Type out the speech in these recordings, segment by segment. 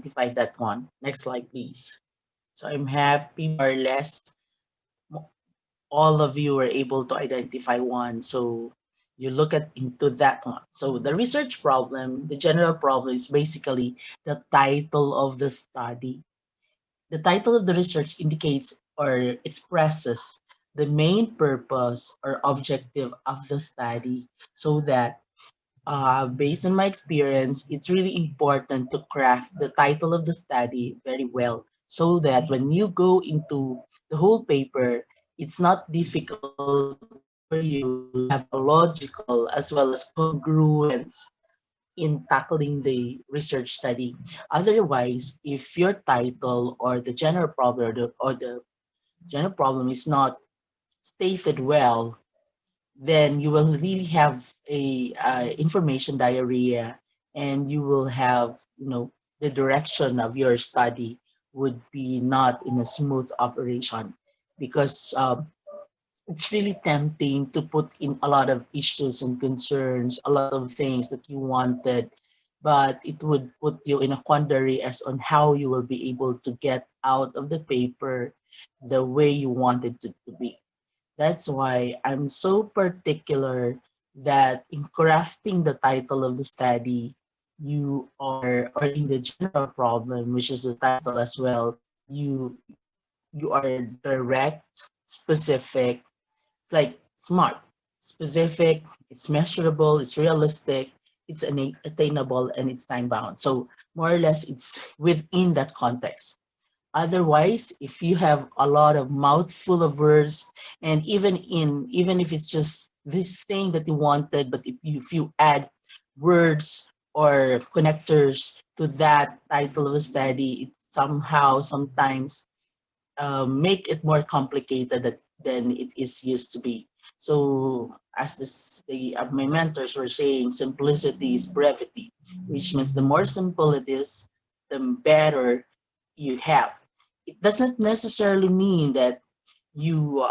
identified that one. Next slide, please. So I'm happy more or less all of you were able to identify one. So you look at into that one. So the research problem, the general problem is basically the title of the study. The title of the research indicates or expresses the main purpose or objective of the study so that based on my experience, it's really important to craft the title of the study very well so that when you go into the whole paper, it's not difficult for you to have a logical as well as congruence in tackling the research study. Otherwise, if your title or the general problem or the general problem is not stated well, then you will really have a information diarrhea, and you will have, the direction of your study would be not in a smooth operation because it's really tempting to put in a lot of issues and concerns, a lot of things that you wanted, but it would put you in a quandary as on how you will be able to get out of the paper the way you wanted it to be. That's why I'm so particular that in crafting the title of the study, you are, or in the general problem, which is the title as well, you you are direct, specific, it's like smart, specific, it's measurable, it's realistic, it's attainable, and it's time bound. So more or less, it's within that context. Otherwise, if you have a lot of mouthful of words, and even if it's just this thing that you wanted, but if you add words or connectors to that title of a study, it somehow sometimes make it more complicated than it is used to be. So as my mentors were saying, simplicity is brevity, which means the more simple it is, the better you have. It doesn't necessarily mean you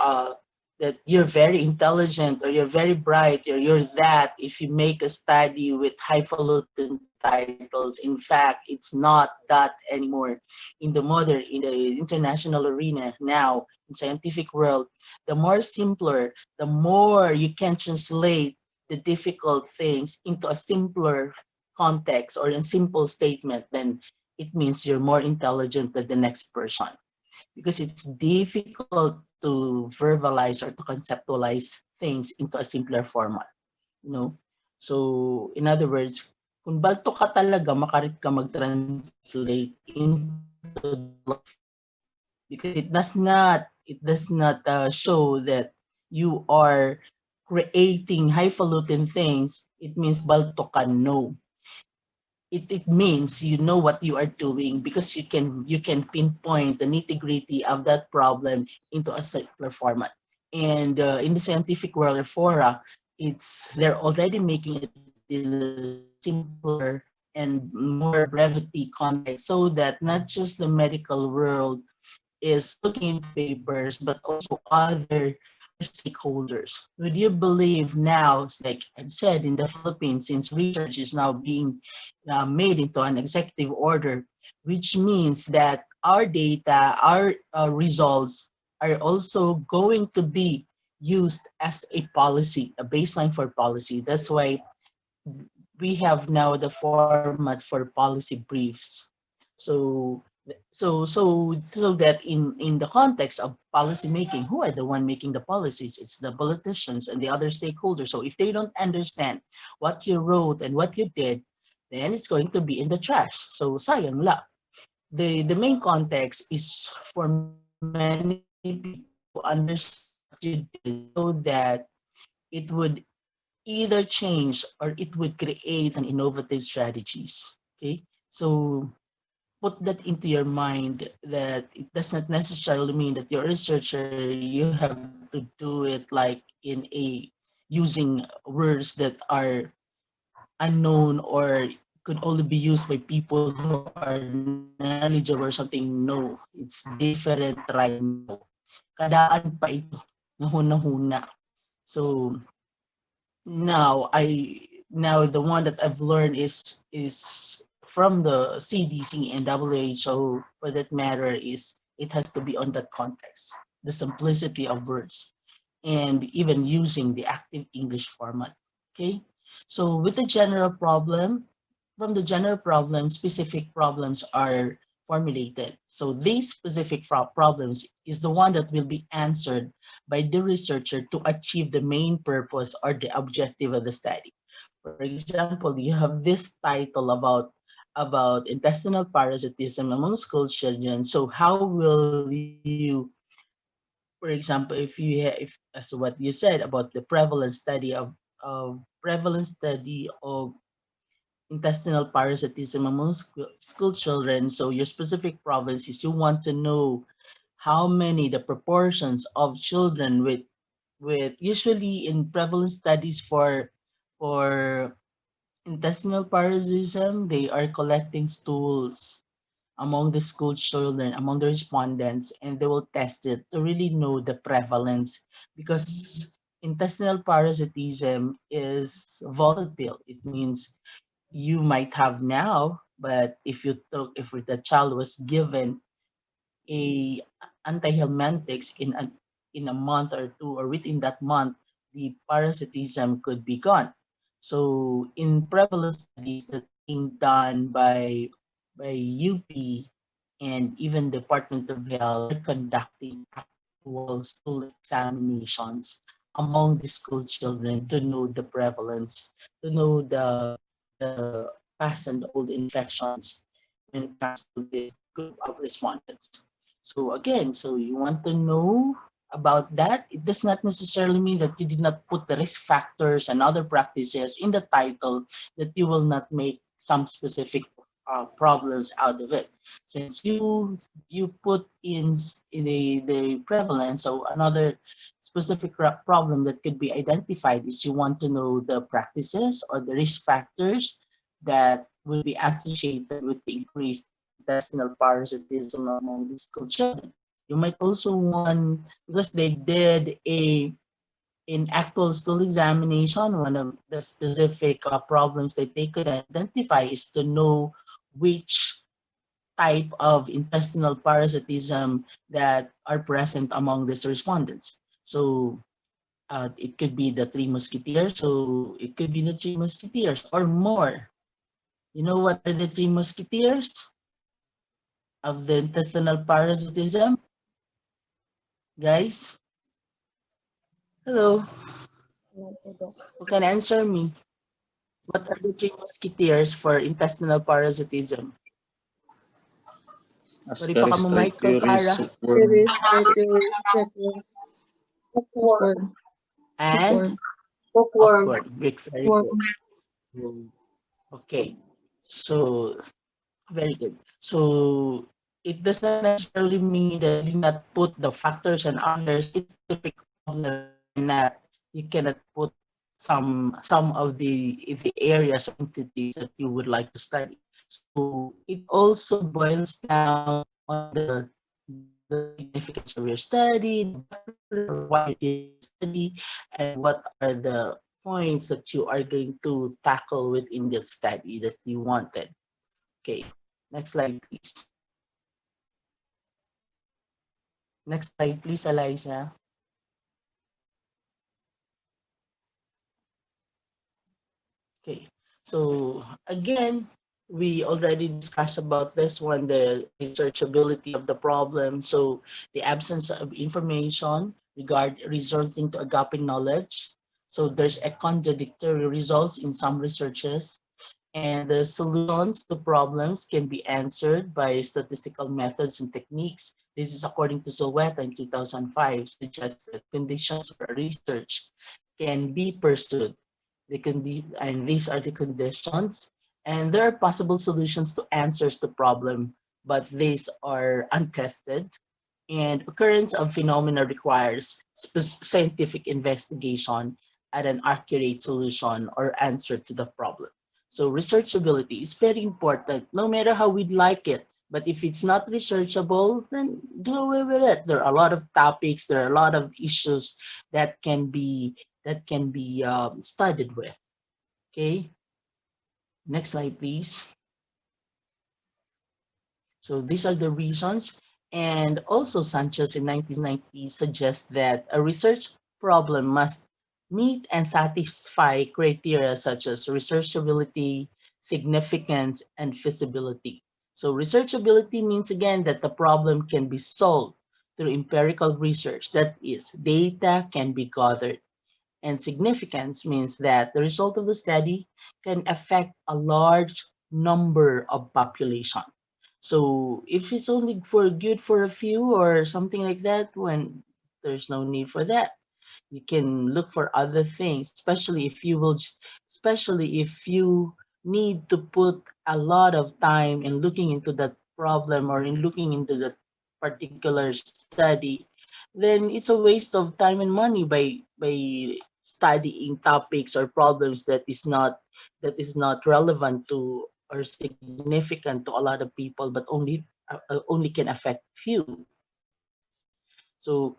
that you're very intelligent or you're very bright or you're that if you make a study with highfalutin titles. In fact, it's not that anymore in the international arena now in scientific world. The more simpler, the more you can translate the difficult things into a simpler context or a simple statement, then it means you're more intelligent than the next person because it's difficult to verbalize or to conceptualize things into a simpler format, you know. So, in other words, kung balto ka talaga, makarit ka mag-translate into the dialogue because it does not show that you are creating highfalutin things. It means balto ka, no. It means you know what you are doing because you can pinpoint the nitty-gritty of that problem into a simpler format. And in the scientific world or fora, they're already making it in a simpler and more brevity context so that not just the medical world is looking into papers, but also other stakeholders. Would you believe now, like I've said, in the Philippines, since research is now being made into an executive order, which means that our data, our results are also going to be used as a policy, a baseline for policy. That's why we have now the format for policy briefs. So so that in the context of policy making, who are the one making the policies? It's the politicians and the other stakeholders. So if they don't understand what you wrote and what you did, then it's going to be in the trash. So sayang la. The main context is for many people to understand what you did so that it would either change or it would create an innovative strategies. Okay, so put that into your mind that it does not necessarily mean that you're a researcher, you have to do it like in a using words that are unknown or could only be used by people who are knowledgeable or something. No, it's different right now. Kadaan pa ito. Nahuna-huna. So now the one that I've learned is from the CDC and WHO for that matter is it has to be on that context, the simplicity of words, and even using the active English format. Okay, so with the general problem, from the general problem, specific problems are formulated. So these specific problems is the one that will be answered by the researcher to achieve the main purpose or the objective of the study. For example, you have this title about intestinal parasitism among school children. So how will you, for example, if as what you said about the prevalent study of intestinal parasitism among school children. So your specific province is you want to know how many the proportions of children with usually in prevalent studies for intestinal parasitism, they are collecting stools among the school children, among the respondents, and they will test it to really know the prevalence because intestinal parasitism is volatile. It means you might have now, but if the child was given a antihelmintics in a month or two or within that month, the parasitism could be gone. So in prevalent studies that's being done by UP and even Department of Health, they're conducting actual stool examinations among the school children to know the prevalence, to know the past and old infections when it comes to this group of respondents. So again, so you want to know about that. It does not necessarily mean that you did not put the risk factors and other practices in the title that you will not make some specific problems out of it. Since you put in the prevalence, so another specific problem that could be identified is you want to know the practices or the risk factors that will be associated with the increased intestinal parasitism among the school children. You might also want, because they did a in actual stool examination, one of the specific problems that they could identify is to know which type of intestinal parasitism that are present among these respondents. So it could be the three musketeers, so it could be the three musketeers or more. You know what are the three musketeers of the intestinal parasitism? Guys? Hello? Who can answer me? What are the three musketeers for intestinal parasitism? Sorry pa ka mo, Ascaris, Michael Cara. Trichuris, Silkworm. Bookworm. And Bookworm. awkward. Very good. Okay. So, very good. So, it does not necessarily mean that you did not put the factors and others in specific problem. You cannot put some of the areas or entities that you would like to study. So it also boils down on the significance of your study, the purpose or why you did the study, and what are the points that you are going to tackle within the study that you wanted. Okay, next slide, please. Next slide, please, Eliza. Okay, so again, we already discussed about this one, the researchability of the problem. So the absence of information resulting to a gap in knowledge. So there's a contradictory results in some researches, and the solutions to problems can be answered by statistical methods and techniques. This is according to Zoweta in 2005, suggests that conditions for research can be pursued. And these are the conditions, and there are possible solutions to answers to problem, but these are untested, and occurrence of phenomena requires scientific investigation and an accurate solution or answer to the problem. So researchability is very important, no matter how we'd like it. But if it's not researchable, then do away with it. There are a lot of topics, there are a lot of issues that can be studied with. Okay, next slide, please. So these are the reasons. And also Sanchez in 1990 suggests that a research problem must meet and satisfy criteria such as researchability, significance, and feasibility. So researchability means again that the problem can be solved through empirical research. That is, data can be gathered. And significance means that the result of the study can affect a large number of population. So if it's only for good for a few or something like that, when there's no need for that, you can look for other things, especially if you need to put a lot of time in looking into that problem or in looking into that particular study, then it's a waste of time and money by studying topics or problems that is not relevant to or significant to a lot of people, but only can affect few. So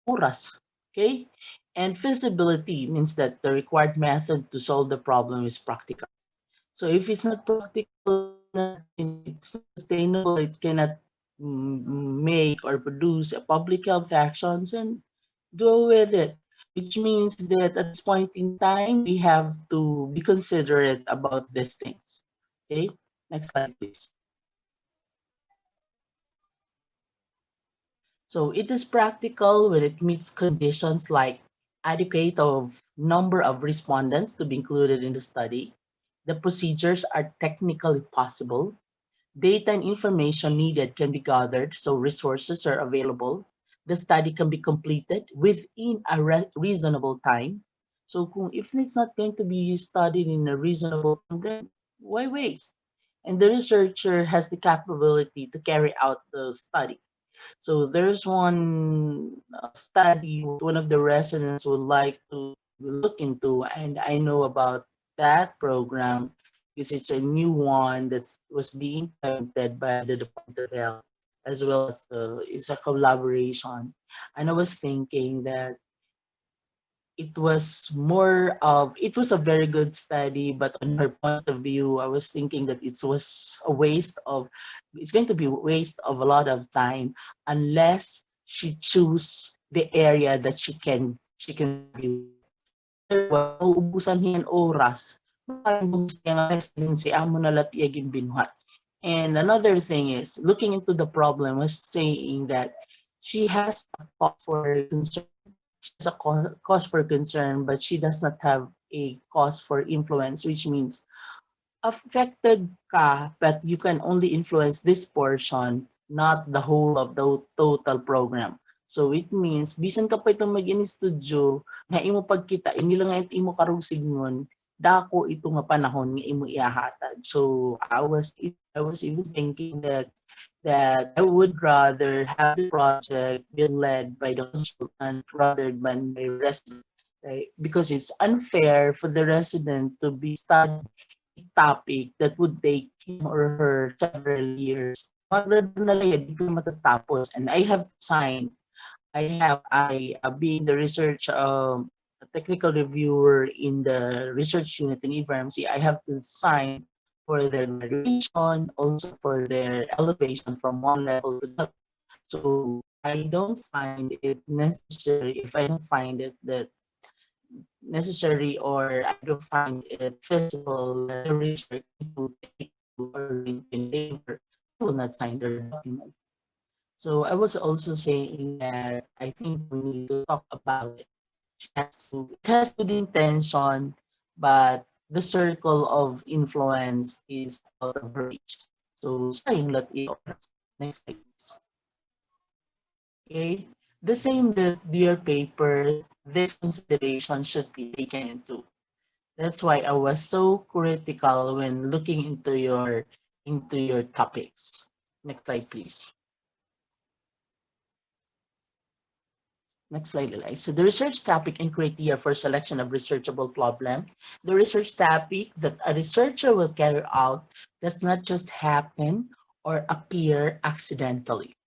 oras. Okay? And feasibility means that the required method to solve the problem is practical. So if it's not practical, it's not sustainable, it cannot make or produce a public health actions, and go with it. Which means that at this point in time, we have to be considerate about these things. Okay? Next slide, please. So it is practical when it meets conditions like adequate of number of respondents to be included in the study. The procedures are technically possible. Data and information needed can be gathered, so resources are available. The study can be completed within a reasonable time. So if it's not going to be studied in a reasonable time, then why waste? And the researcher has the capability to carry out the study. So there's one study one of the residents would like to look into, and I know about that program because it's a new one that was being implemented by the Department of Health, as well as it's a collaboration. And I was thinking that it was a very good study, but on her point of view, I was thinking that it's going to be a waste of a lot of time unless she choose the area that she can study with. Otherwise mauubusan hiyan oras, maayong bugos niya nga residency amo na latiyagin binuhat. And another thing is looking into the problem was saying that she has a cause for concern. She has a cause for concern, but she does not have a cause for influence, which means affected ka, but you can only influence this portion, not the whole of the total program. So it means bisan ka pa itong mag-in-studio nga imo pagkita hindi lang nga imo karong signon dako ito nga panahon nga imo ihahatag. So I was even thinking that I would rather have the project be led by the consultant rather than by resident, right? Because it's unfair for the resident to be studying a topic that would take him or her several years. Mag-graduate na lang yan, di pa matatapos. And I have signed, being the research, technical reviewer in the research unit in EVRMC, I have to sign for their graduation, also for their elevation from one level to the other. So I don't find it necessary if I don't find it that necessary or I don't find it feasible that the researcher to take or in labor, they will not sign their document. So I was also saying that I think we need to talk about it. It has good intention, but the circle of influence is out of reach. So sayang that next slide, please. Okay. The same that your paper, this consideration should be taken into. That's why I was so critical when looking into your topics. Next slide, please. Next slide, Eli. So the research topic and criteria for selection of researchable problem. The research topic that a researcher will carry out does not just happen or appear accidentally.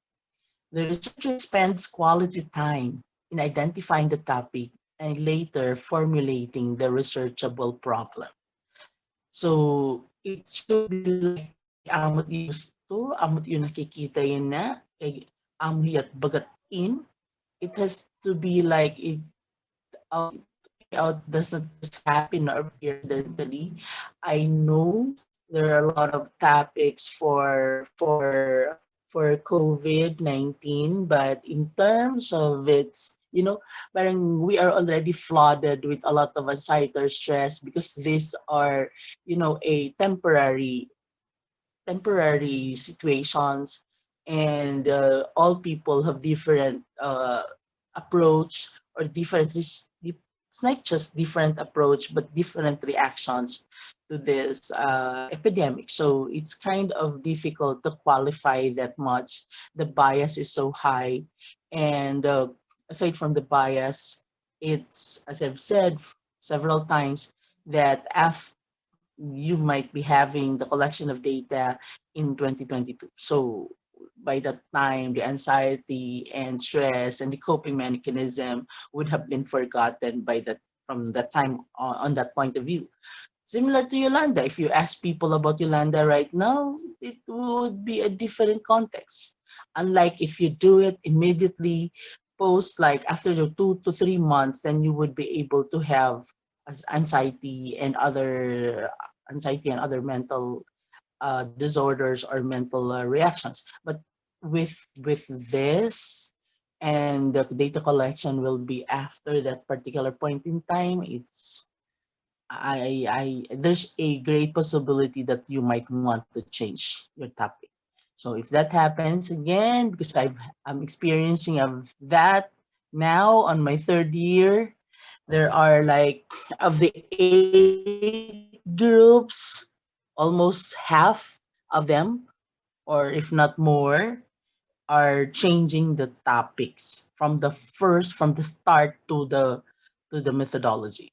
The researcher spends quality time in identifying the topic and later formulating the researchable problem. So it should be like kay amot iyo gusto, amot iyo nakikita yun na, kay amo yat bagat in. It has to be like it out does not just happen or appear accidentally. I know there are a lot of topics for COVID-19, but in terms of its, parang we are already flooded with a lot of anxiety or stress because these are, a temporary situations, and all people have different approach or it's not just different approach but different reactions to this epidemic. So it's kind of difficult to qualify that much. The bias is so high, and aside from the bias, it's, as I've said several times, that after you might be having the collection of data in 2022. So by that time, the anxiety and stress and the coping mechanism would have been forgotten by that from that time on that point of view. Similar to Yolanda, if you ask people about Yolanda right now, it would be a different context. Unlike if you do it immediately post, like after the 2 to 3 months, then you would be able to have anxiety and other mental disorders or mental reactions. But with this, and the data collection will be after that particular point in time, there's a great possibility that you might want to change your topic. So if that happens again, because I'm experiencing of that now on my third year, there are like of the 8 groups, almost half of them, or if not more, are changing the topics from the start to the methodology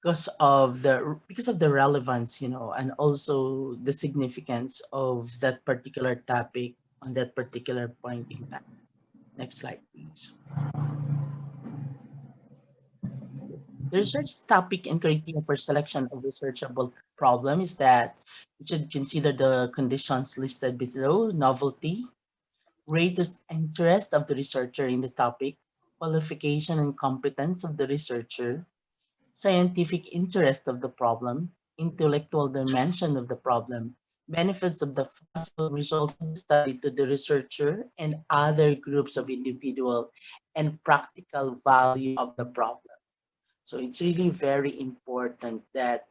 because of the relevance, and also the significance of that particular topic on that particular point in time. Next slide, please. The research topic and criteria for selection of researchable problem is that it should consider the conditions listed below: novelty, greatest interest of the researcher in the topic, qualification and competence of the researcher, scientific interest of the problem, intellectual dimension of the problem, benefits of the possible results of the study to the researcher and other groups of individual, and practical value of the problem. So it's really very important that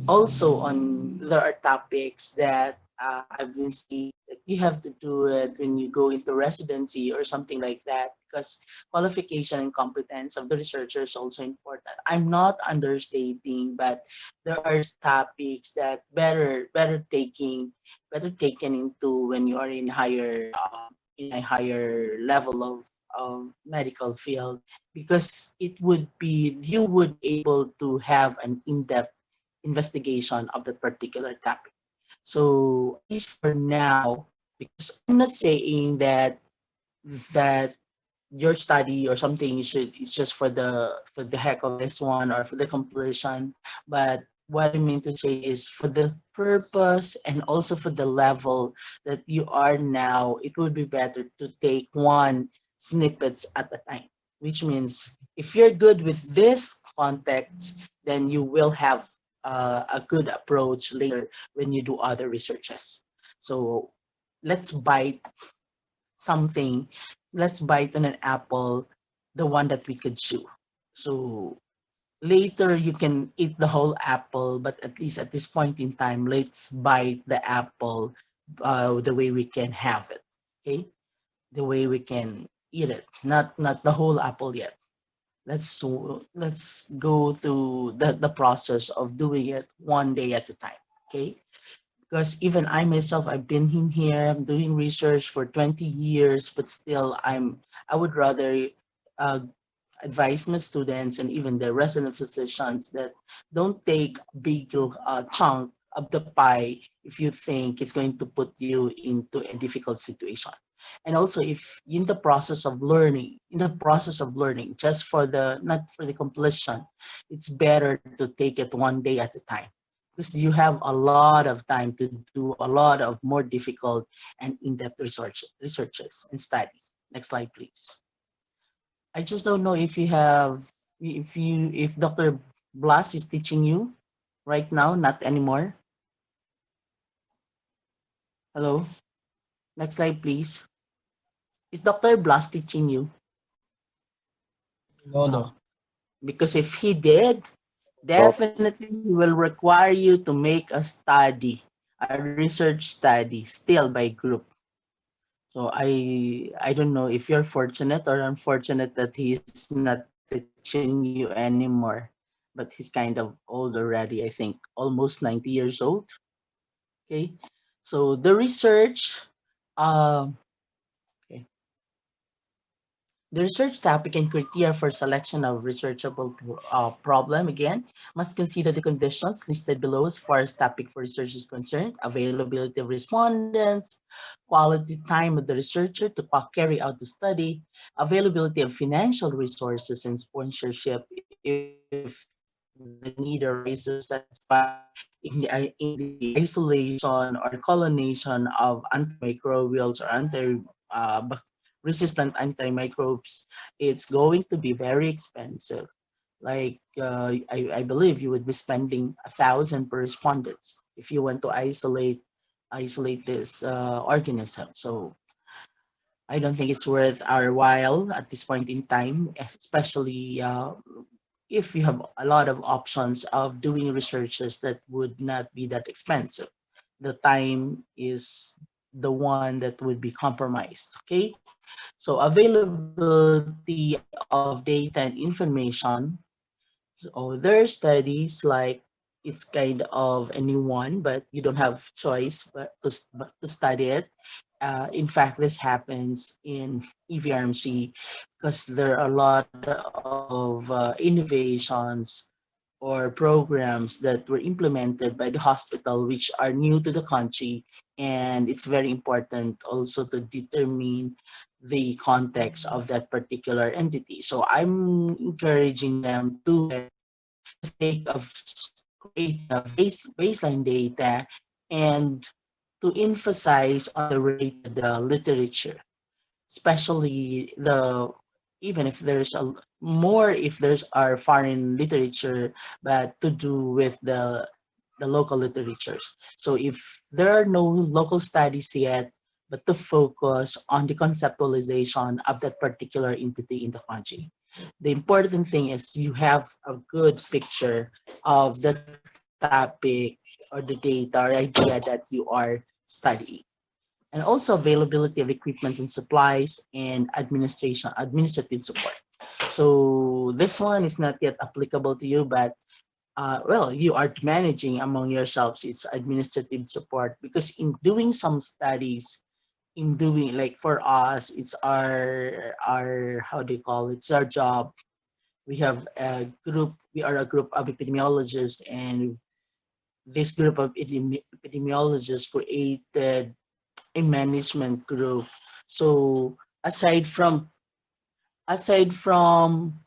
also on there are topics that I've been seeing that you have to do it when you go into residency or something like that, because qualification and competence of the researcher is also important. I'm not understating, but there are topics that better taken into when you are in a higher level of medical field, because it would be you would be able to have an in-depth investigation of that particular topic. So at least for now, because I'm not saying that your study or something should it's just for the heck of this one or for the completion, but what I mean to say is for the purpose and also for the level that you are now, it would be better to take one snippets at a time, which means if you're good with this context, then you will have a good approach later when you do other researches. So let's bite something, let's bite on an apple, the one that we could chew. So later you can eat the whole apple, but at least at this point in time, let's bite the apple the way we can have it. Okay, the way we can eat it, not the whole apple yet. Let's go through the process of doing it one day at a time. Okay, because even I myself, I've been in here, I'm doing research for 20 years, but still I would rather uh, advise my students and even the resident physicians that don't take a big chunk of the pie if you think it's going to put you into a difficult situation. And also, if in the process of learning, just for the not for the completion, it's better to take it one day at a time. because you have a lot of time to do a lot of more difficult and in-depth researches and studies. Next slide, please. I just don't know if you have, if Dr. Blas is teaching you right now, not anymore. Hello. Next slide, please. Is Dr. Blas teaching you? No, No. no. Because if he did, Nope. definitely he will require you to make a study, a research study, still by group. So I don't know if you're fortunate or unfortunate that he's not teaching you anymore, but he's kind of old already. I think almost 90 years old. Okay, so the research, um, okay, the research topic and criteria for selection of researchable problem again must consider the conditions listed below as far as topic for research is concerned: availability of respondents, quality time of the researcher to carry out the study, availability of financial resources and sponsorship if the need arises, satisfied in the isolation or colonization of antimicrobials or resistant antimicrobes. It's going to be very expensive. Like I believe you would be spending 1,000 per respondents if you want to isolate this organism. So I don't think it's worth our while at this point in time, especially if you have a lot of options of doing researches that would not be that expensive. The time is the one that would be compromised. Okay, so availability of data and information. So there are studies like it's kind of a new one, but you don't have choice but to study it. In fact, this happens in EVRMC because there are a lot of innovations or programs that were implemented by the hospital which are new to the country, and it's very important also to determine the context of that particular entity. So I'm encouraging them to do it for the sake of creating a baseline data and to emphasize on the related literature, especially even if there's a more if there's our foreign literature, but to do with the local literatures. So if there are no local studies yet, but to focus on the conceptualization of that particular entity in the country. The important thing is you have a good picture of the topic or the data or idea that you are studying, and also availability of equipment and supplies and administrative support. So this one is not yet applicable to you, but well, you are managing among yourselves its administrative support, because in doing some studies, in doing like for us, it's our how do you call it? It's our job. We have a group. We are a group of epidemiologists, and this group of epidemiologists created a management group. So aside from aside from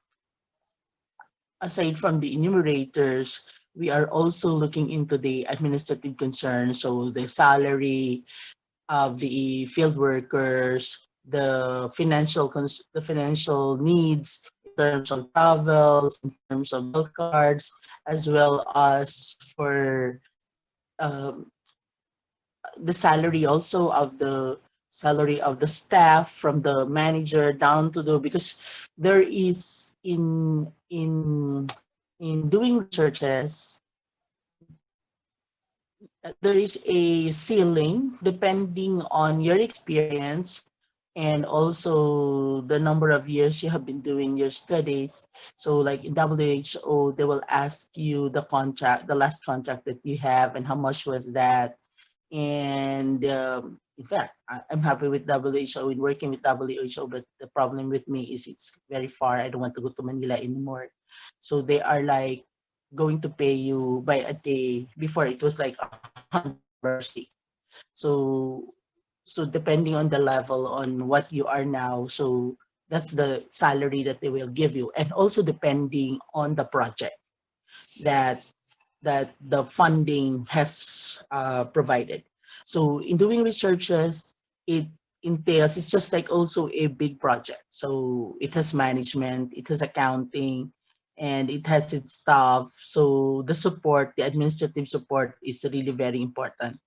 aside from the enumerators, we are also looking into the administrative concerns, so the salary of the field workers, the financial needs in terms of travels, in terms of meal cards, as well as for um, the salary also of the salary of the staff from the manager down to the, because there is in doing researches, there is a ceiling depending on your experience and also the number of years you have been doing your studies. So like in WHO, they will ask you the contract, the last contract that you have and how much was that. And in fact, I'm happy with WHO, in working with WHO, but the problem with me is it's very far. I don't want to go to Manila anymore. So they are like going to pay you by a day. Before it was like $100 a day. So so depending on the level on what you are now, so that's the salary that they will give you, and also depending on the project that that the funding has provided. So in doing researches, it entails, it's just like also a big project. So it has management, it has accounting, and it has its staff. So the support, the administrative support is really very important,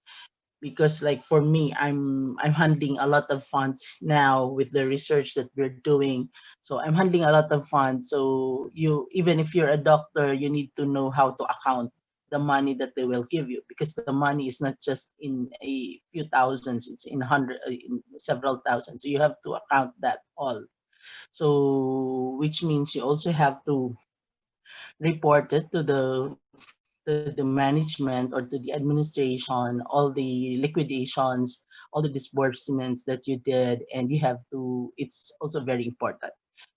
because like for me, I'm handling a lot of funds now with the research that we're doing. So I'm handling a lot of funds. So you, even if you're a doctor, you need to know how to account the money that they will give you, because the money is not just in a few thousands, it's in hundred, in several thousands. So you have to account that all. So which means you also have to report it to the management or to the administration, all the liquidations, all the disbursements that you did, and you have to, it's also very important,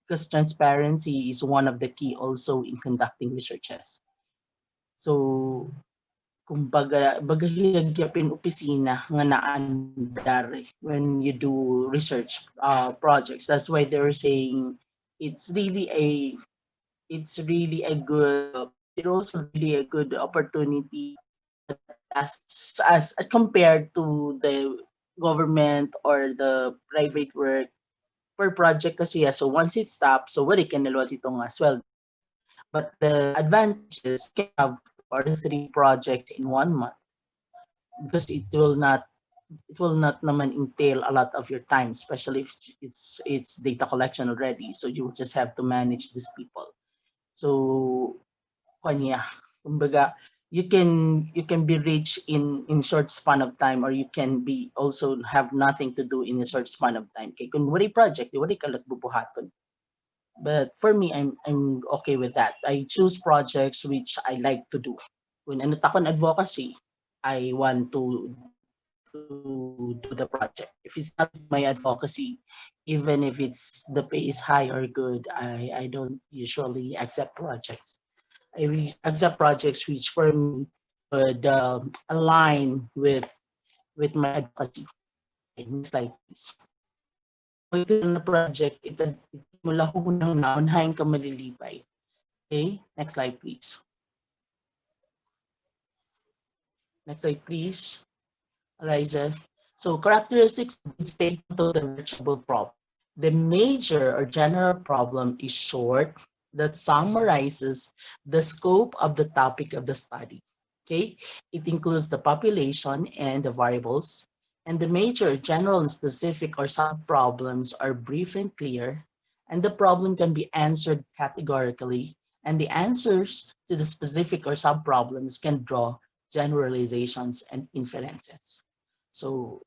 because transparency is one of the key also in conducting researches. So, kumbaga, baga hiyagyapin opisina nga naandar when you do research projects. That's why they're saying it's really a it's really a good it's also really a good opportunity, that as compared to the government or the private work per project kasi so once it stops, so wala ka nalot itong as well. But the advantage is you can have 2 or 3 projects in 1 month, because it will not naman entail a lot of your time, especially if it's data collection already, so you just have to manage these people. So kanya, kumbaga, you can be rich in short span of time, or you can be also have nothing to do in a short span of time. Kay kung wari project, di wari ka bubuhaton. But for me, I'm okay with that. I choose projects which I like to do. Kung ano ta kon advocacy, I want to do the project. If it's not my advocacy, even if it's the pay is high or good, I don't usually accept projects. Accept projects which for me would align with my advocacy. Okay, next slide, please. So ito na project, ito mula hunang naunhahin ka malilipay. Okay, next slide, please. Next slide, please, Eliza. So characteristics of good statement of the reachable problem. The major or general problem is short, that summarizes the scope of the topic of the study. Okay, it includes the population and the variables, and the major, general, and specific or sub-problems are brief and clear, and the problem can be answered categorically, and the answers to the specific or sub-problems can draw generalizations and inferences. So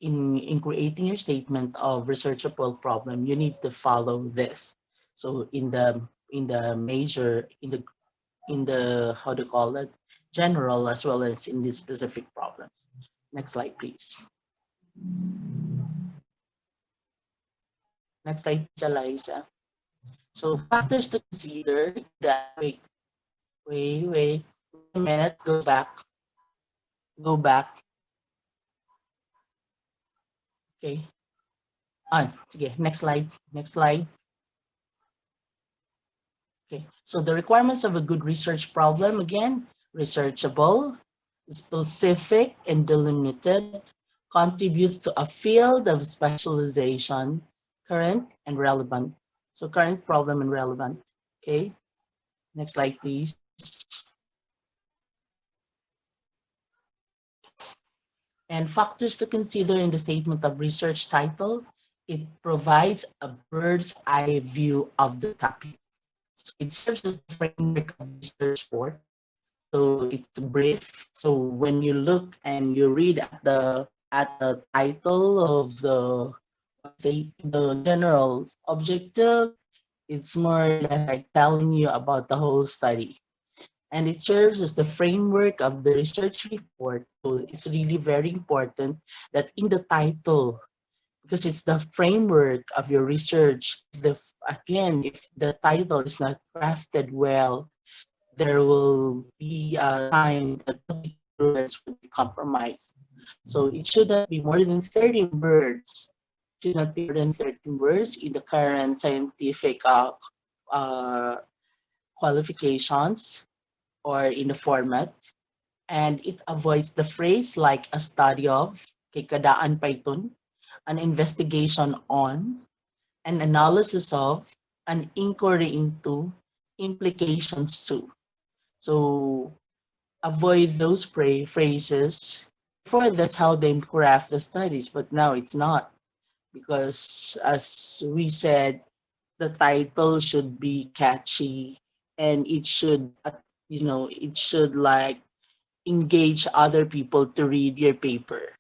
in creating your statement of researchable problem, you need to follow this. So in the major, in the how to call it, general, as well as in the specific problems. Next slide, please. Next slide, please, Eliza. So factors to consider in the wait a minute, go back. Okay. Sige, next slide. Okay, so the requirements of a good research problem, again, researchable, specific and delimited, contributes to a field of specialization, current and relevant. So current, problem, and relevant. Okay, next slide, please. And factors to consider in the statement of research title, it provides a bird's eye view of the topic. So it serves as the framework of research work. So it's brief. So when you look and you read at the title of the general objective, it's more or less like telling you about the whole study. And it serves as the framework of the research report. So it's really very important that in the title, because it's the framework of your research. Again, if the title is not crafted well, there will be a time that the congruence will be compromised. So it should not be more than 13 words. It should not be more than 13 words in the current scientific uh, qualifications. or in the format, and it avoids the phrase like a study of, kay kadaan pa iton, an investigation on, an analysis of, an inquiry into, implications to. So avoid those phrases. Before, that's how they craft the studies, but now it's not, because as we said, the title should be catchy, and it should, it should like engage other people to read your paper.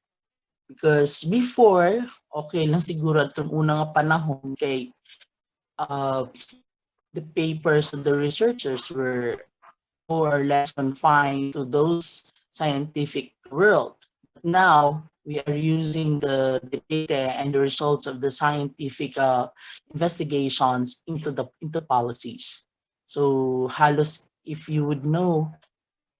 Because before, okay lang siguro itong unang panahon kay uh, the papers of the researchers were more or less confined to those scientific world. But now we are using the data and the results of the scientific investigations into policies. So halos, if you would know,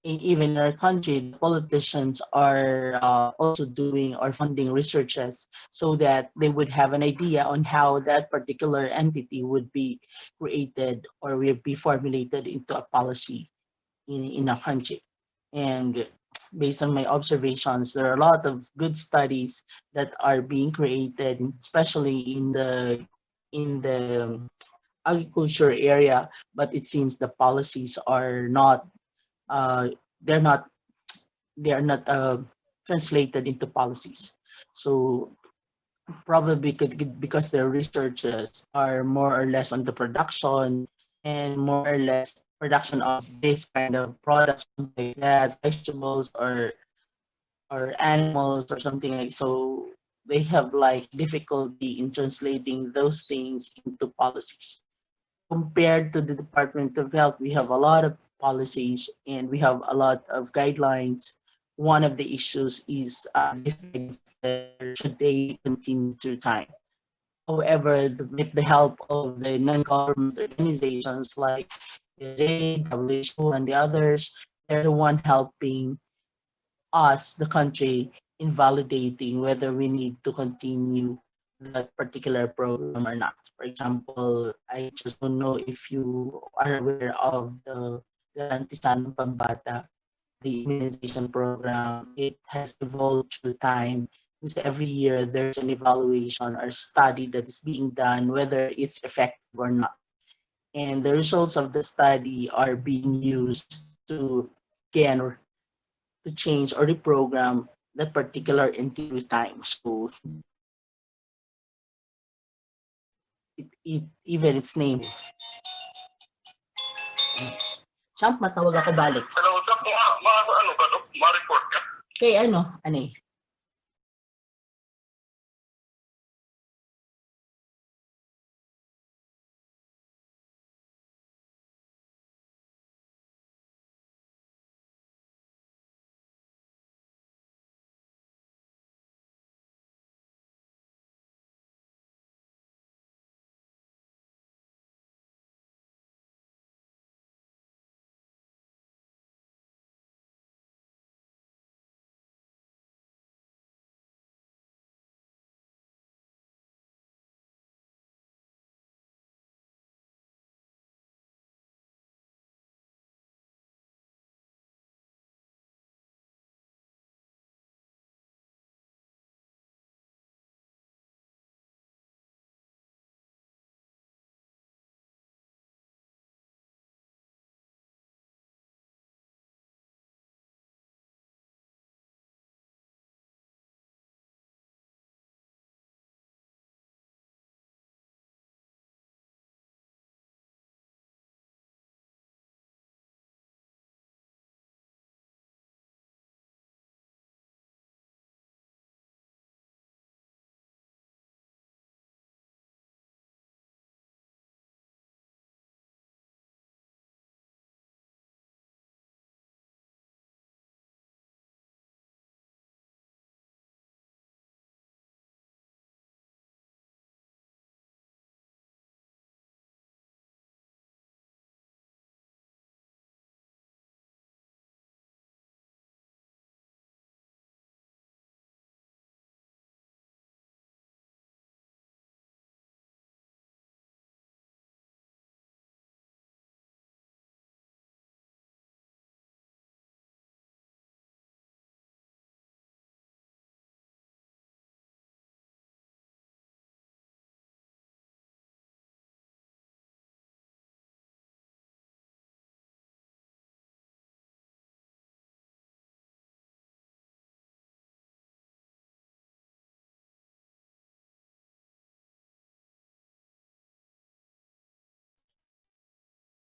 even in our country, the politicians are also doing or funding researches so that they would have an idea on how that particular entity would be created or will be formulated into a policy in a country. And based on my observations, there are a lot of good studies that are being created, especially in the agriculture area. But it seems the policies are not uh, they're not they are not translated into policies. So probably because their researches are more or less on the production and more or less production of this kind of products, something like that, vegetables or animals or something like so. They have like difficulty in translating those things into policies. Compared to the Department of Health, we have a lot of policies and we have a lot of guidelines. One of the issues is these guidelines that should they continue through time. However, with the help of the non-government organizations like USA, WHO, and the others, they're the one helping us, the country, in validating whether we need to continue that particular program or not. For example, I just don't know if you are aware of the Garantisanong Pambata, the immunization program. It has evolved through time because every year there's an evaluation or study that is being done whether it's effective or not. And the results of the study are being used to again to change or reprogram that particular entity with time. So it even its name. Champ, matawag ako balik. Hello, Doc. Ano ka, Doc? Ma-report ka? Kay ano eh,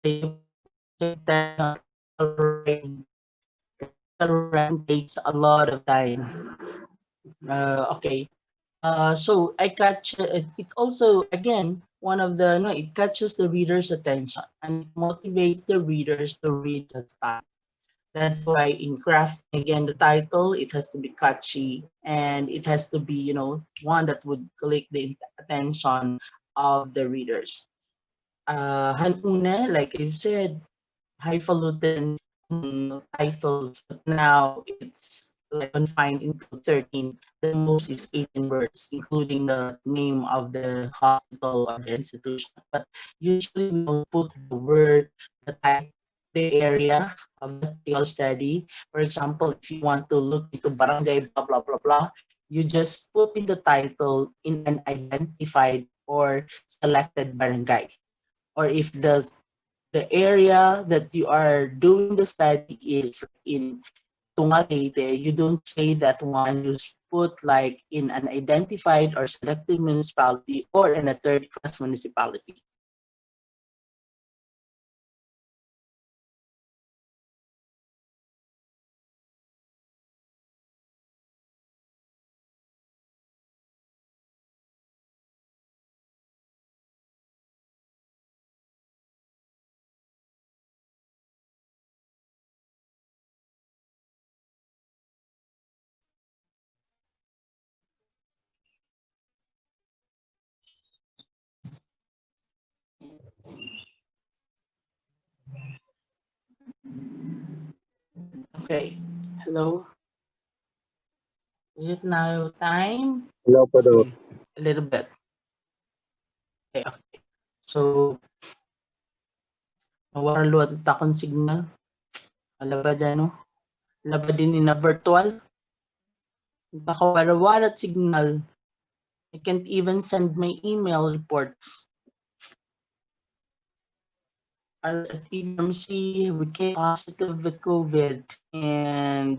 Title writing takes a lot of time. Okay. So I catch it also again one of the no it catches the reader's attention and it motivates the readers to read the style. That's why in crafting again the title it has to be catchy and it has to be one that would collect the attention of the readers. Hanuna, like I've said, highfalutin titles, but now it's like confined into 13. The most is 18 words, including the name of the hospital or the institution. But usually we don't put the word, the type, the area of the particular study. For example, if you want to look into barangay, blah, blah, blah, blah, you just put in the title in an identified or selected barangay. Or if the area that you are doing the study is in Tungalite, you don't say that one. You put like in an identified or selected municipality or in a third class municipality. Okay. Hello. Is it now time? Hello po daw. Okay. A little bit. Okay. Okay. So, nawaralo at takon signal. Alabad ano? Labad din na virtual. Nakawarawarat signal. I can't even send my email reports. As a TMC became positive with COVID, and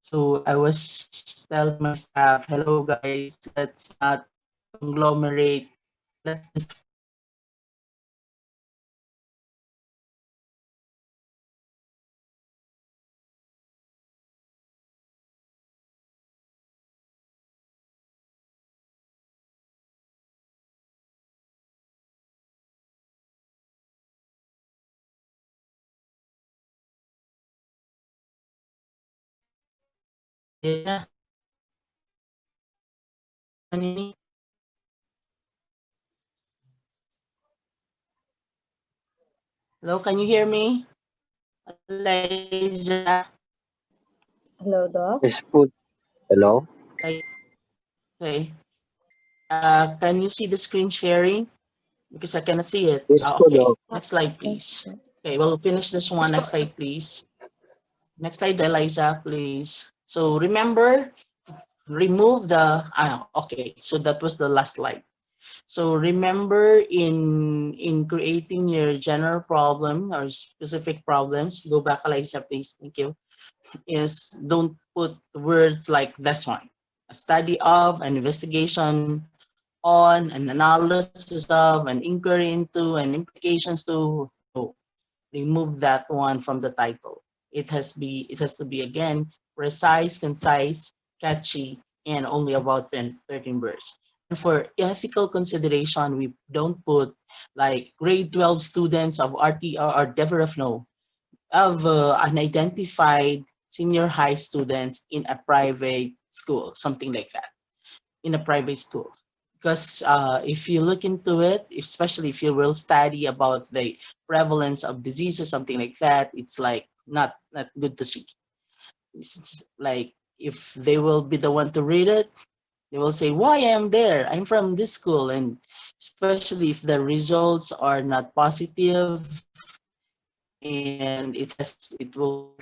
so I was telling my staff, "Hello guys, let's not conglomerate. Let's just yeah." Hello, can you hear me? Elijah, Hello, Doc. Yes po. Hello? like, okay. Can you see the screen sharing? Because I cannot see it. Yes po daw. Okay. Next slide, please. Okay, we'll finish this one. Next slide, please. Next slide, Eliza, please. So remember, remove the, okay, so that was the last slide. So remember in creating your general problem or specific problems, go back, Eliza, please, thank you, is don't put words like this one. A study of, an investigation on, an analysis of, an inquiry into, and implications to. No, remove that one from the title. It has to be again precise, concise, catchy, and only about 13 words. And for ethical consideration, we don't put like grade 12 students of RTR or DevRef, no, of unidentified senior high students in a private school, something like that, in a private school. Because if you look into it, especially if you will study about the prevalence of diseases, something like that, it's like not good to see. It's like if they will be the one to read it, they will say, "Why I'm there? I'm from this school," and especially if the results are not positive, and it will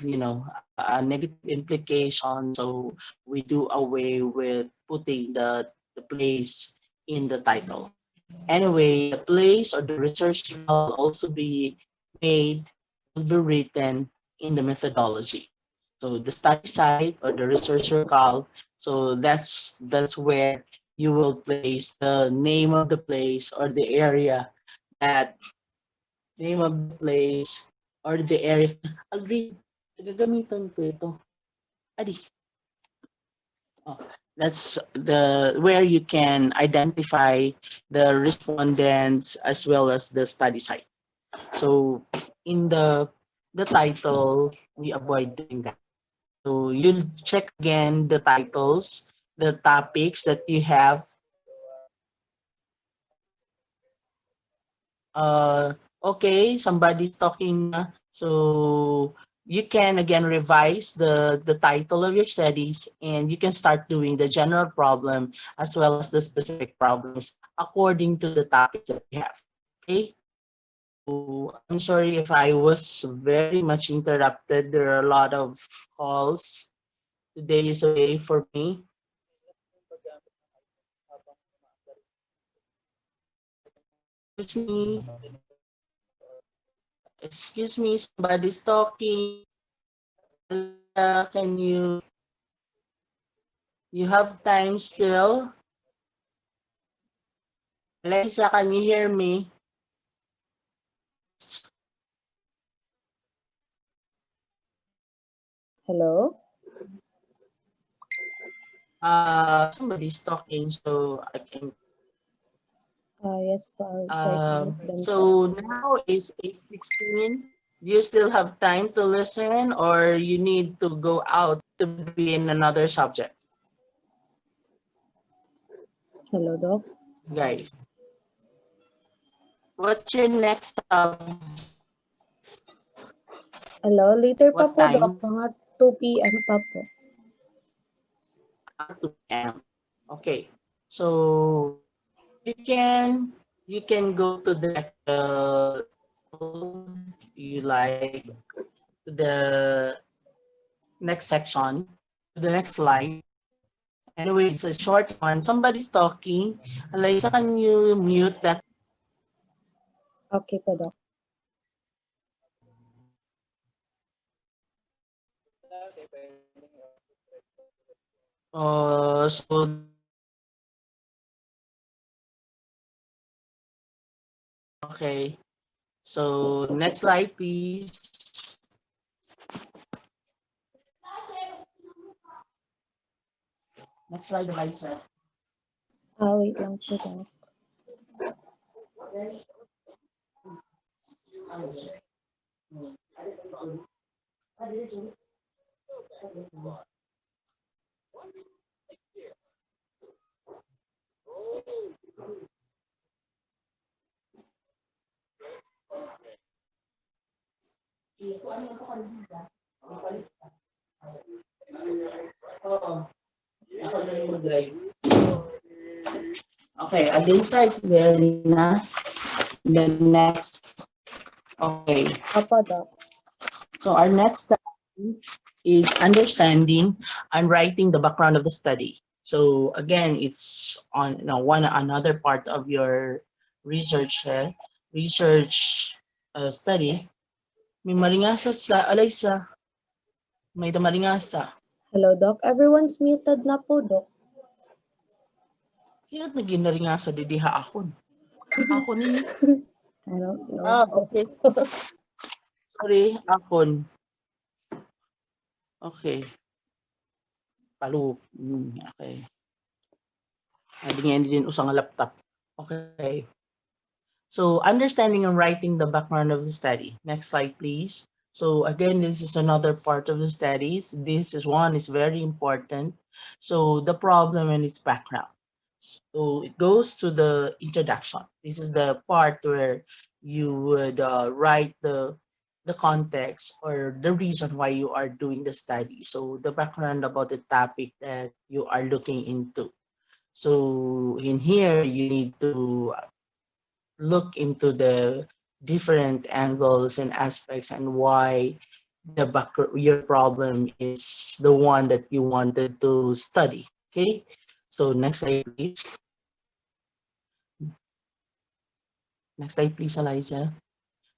a negative implication. So we do away with putting the place in the title. Anyway, the place or the research shall also be made, will be written in the methodology. So the study site or the researcher call, so that's where you will place the name of the place or the area that Name of the place or the area. Agreed. Gagamitan ko ito. Adi. Oh, that's the where you can identify the respondents as well as the study site. So in the title, we avoid doing that. So you'll check again the titles, the topics that you have. Okay, somebody's talking na. So you can again revise the title of your studies and you can start doing the general problem as well as the specific problems according to the topics that you have. Okay. So I'm sorry if I was very much interrupted. There are a lot of calls. Today is okay for me. Excuse me. Excuse me. Somebody's talking. Can you have time still? Alexa, can you hear me? Hello? Somebody's talking, so I can. Yes po, I'll try to mute them po. So now is 8:16. Do you still have time to listen, or you need to go out to be in another subject, Hello, Doc. guys? What's your next Hello, later pa what po, Doc. time? Mga 2 p.m. pa po. 2 p.m. Okay. So you can go to the next you like to the next section, to the next slide. Anyway, it's a short one. Somebody's talking. Eliza, can you mute that? Okay po, Doc. So okay. So next slide, please. Next slide, Eliza. Wait lang po, Doc. Okay, Adilsa is there, Lina. The next. Okay. Opo, Doc. So our next step is understanding and writing the background of the study. So again, it's on one another part of your research study. May maringasa sa Alaysa. May maringasa. Hello, Doc. Everyone's muted na po, Doc. Hirap na ginaringasa didiha akon. Ako ni. I don't know. Okay. Sorry, akon. Okay. Palu. Okay. Hindi nga din usang laptop. Okay. So understanding and writing the background of the study. Next slide, please. So again, this is another part of the studies. This is one is very important. So the problem and its background. So it goes to the introduction. This is the part where you would write the context or the reason why you are doing the study. So the background about the topic that you are looking into. So in here, you need to look into the different angles and aspects and why your problem is the one that you wanted to study. Okay, so next slide, please. Next slide, please, Eliza.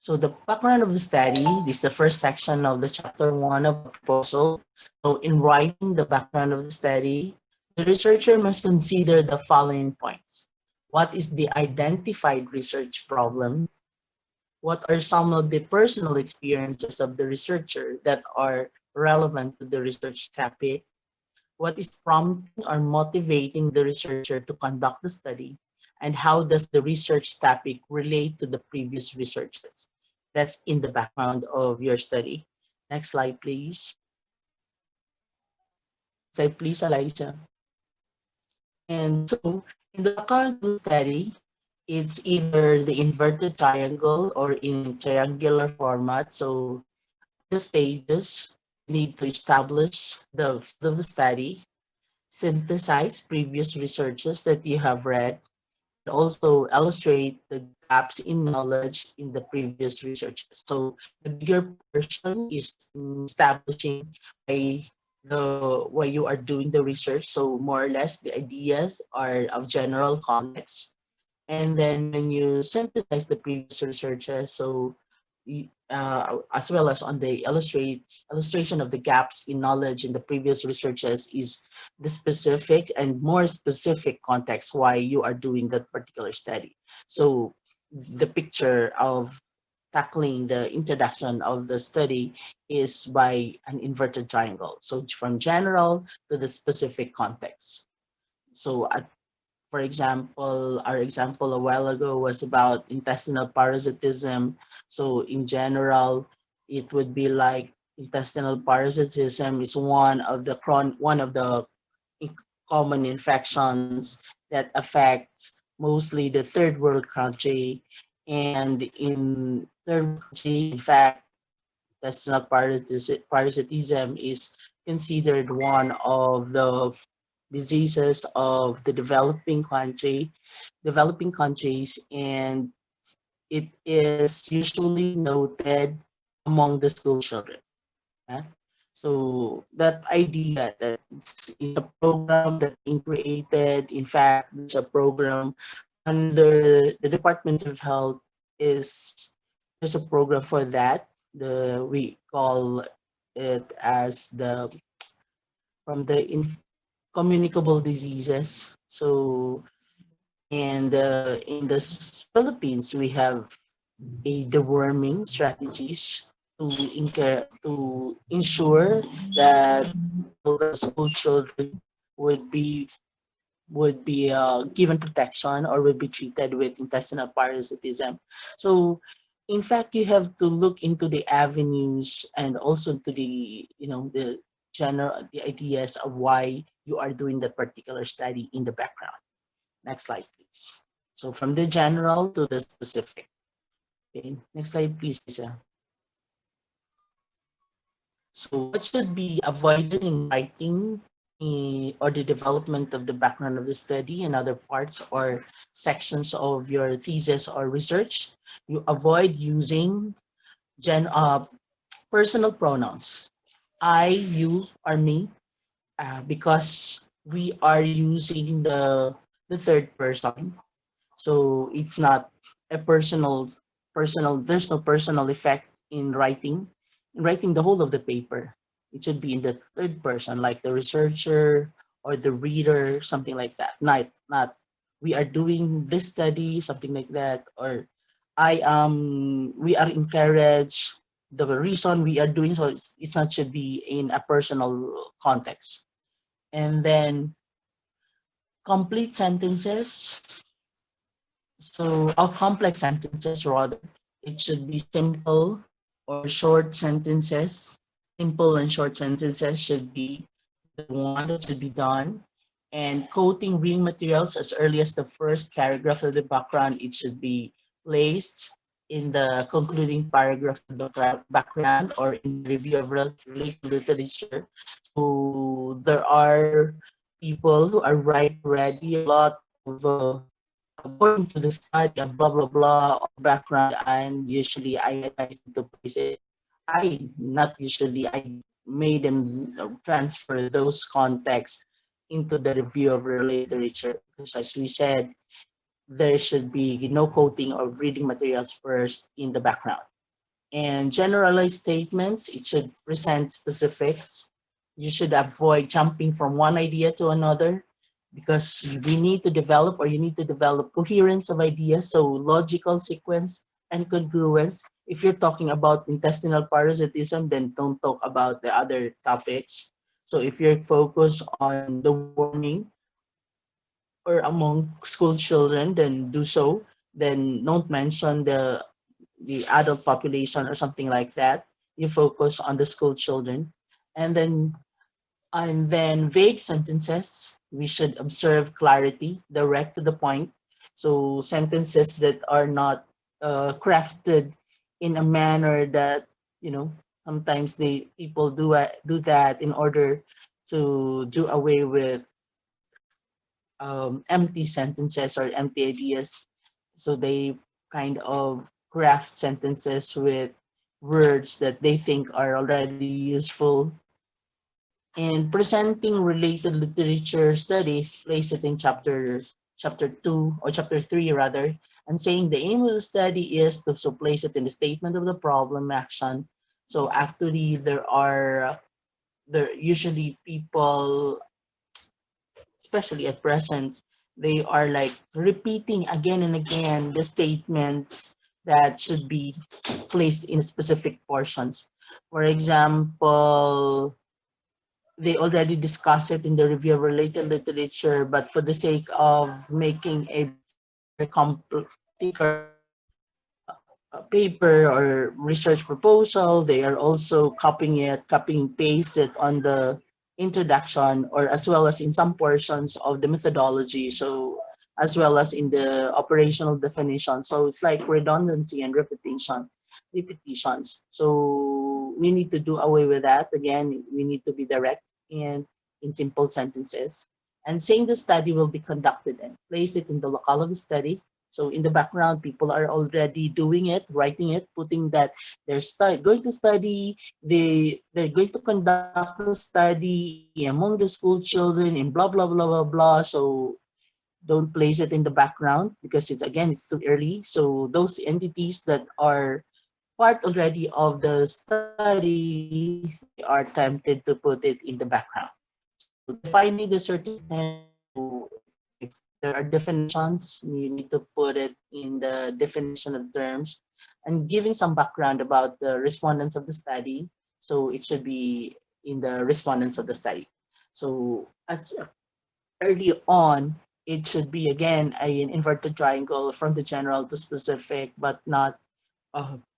So the background of the study, this is the first section of the chapter 1 of the proposal. So in writing the background of the study, the researcher must consider the following points. What is the identified research problem? What are some of the personal experiences of the researcher that are relevant to the research topic? What is prompting or motivating the researcher to conduct the study? And how does the research topic relate to the previous researches? That's in the background of your study. Next slide, please. Next slide, please, Eliza. And so in the background of the study, it's either the inverted triangle or in triangular format. So the stages need to establish the field of the study, synthesize previous researches that you have read, and also illustrate the gaps in knowledge in the previous researches. So the bigger portion is establishing why why you are doing the research. So more or less the ideas are of general context, and then when you synthesize the previous researches, so as well as on the illustration of the gaps in knowledge in the previous researches is the specific and more specific context why you are doing that particular study. So the picture of tackling the introduction of the study is by an inverted triangle. So from general to the specific context. So for example, our example a while ago was about intestinal parasitism. So in general, it would be like intestinal parasitism is one of the common infections that affects mostly the third world country. And in third world country, in fact, intestinal parasitism is considered one of the diseases of the developing countries, and it is usually noted among the school children. eh? So that idea that it's a program that being created, in fact, there's a program under the Department of Health is there's a program for that. We call it as the from the communicable diseases. So, and in the Philippines, we have a deworming strategies to ensure that all the school children would be given protection or would be treated with intestinal parasitism. So, in fact, you have to look into the avenues and also to the the ideas of why you are doing that particular study in the background. Next slide, please. So from the general to the specific. Okay, next slide, please, Lisa. So what should be avoided in writing or the development of the background of the study and other parts or sections of your thesis or research? You avoid using personal pronouns. I, you, or me, because we are using the third person. So it's not a personal. There's no personal effect in writing the whole of the paper. It should be in the third person, like the researcher or the reader, something like that. Not we are doing this study, something like that, or we are encouraged. The reason we are doing so it's not should be in a personal context. And then complete sentences. So, or complex sentences rather. It should be simple or short sentences. Simple and short sentences should be the one that should be done. And quoting reading materials as early as the first paragraph of the background, it should be placed in the concluding paragraph of the background or in the review of related literature. So there are people who are right ready a lot of according to the study of blah blah blah background, and usually I advise them to place it. I not usually I made them transfer those contexts into the review of related literature because as we said, there should be no quoting or reading materials first in the background. And generalized statements, it should present specifics. You should avoid jumping from one idea to another because we need to develop or you need to develop coherence of ideas. So logical sequence and congruence. If you're talking about intestinal parasitism, then don't talk about the other topics. So if you're focused on the warning or among school children, then do so. Then don't mention the adult population or something like that. You focus on the school children, and then vague sentences. We should observe clarity, direct to the point. So sentences that are not crafted in a manner that you know sometimes they people do that in order to do away with empty sentences or empty ideas. So they kind of craft sentences with words that they think are already useful. And presenting related literature studies, place it in chapter 2 or chapter 3 rather, and saying the aim of the study is to so place it in the statement of the problem action. So actually there usually people, especially at present, they are like repeating again and again the statements that should be placed in specific portions. For example, they already discussed it in the review of related literature, but for the sake of making a thicker paper or research proposal, they are also copying paste it on the introduction or as well as in some portions of the methodology. So as well as in the operational definition. So it's like redundancy and repetitions. So we need to do away with that. Again, we need to be direct and in simple sentences. And saying the study will be conducted and place it in the locale of the study. So in the background, people are already doing it, writing it, putting that going to study, they're going to conduct a study among the school children in blah blah blah blah blah. So don't place it in the background because it's too early. So those entities that are part already of the study, they are tempted to put it in the background. So defining the certain intent. So if there are definitions, you need to put it in the definition of terms and giving some background about the respondents of the study. So it should be in the respondents of the study. So as early on, it should be again an inverted triangle from the general to specific, but not